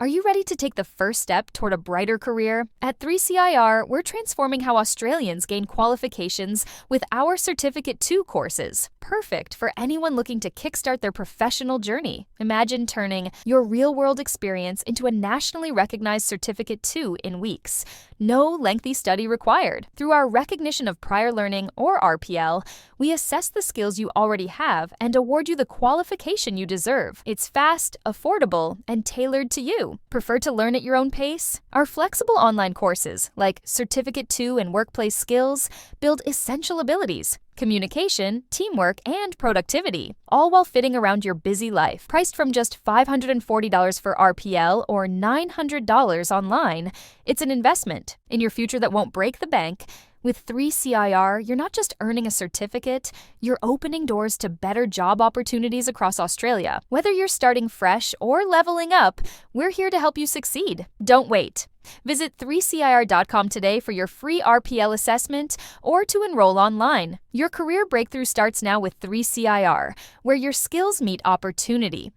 Are you ready to take the first step toward a brighter career? At 3CIR, we're transforming how Australians gain qualifications with our Certificate 2 courses, perfect for anyone looking to kickstart their professional journey. Imagine turning your real-world experience into a nationally recognized Certificate 2 in weeks. No lengthy study required. Through our recognition of prior learning, or RPL, we assess the skills you already have and award you the qualification you deserve. It's fast, affordable, and tailored to you. Prefer to learn at your own pace? Our flexible online courses, like Certificate 2 in Workplace Skills, build essential abilities: communication, teamwork, and productivity, all while fitting around your busy life. Priced from just $540 for RPL or $900 online, it's an investment in your future that won't break the bank. With 3CIR, you're not just earning a certificate, you're opening doors to better job opportunities across Australia. Whether you're starting fresh or leveling up, we're here to help you succeed. Don't wait. Visit 3CIR.com today for your free RPL assessment or to enroll online. Your career breakthrough starts now with 3CIR, where your skills meet opportunity.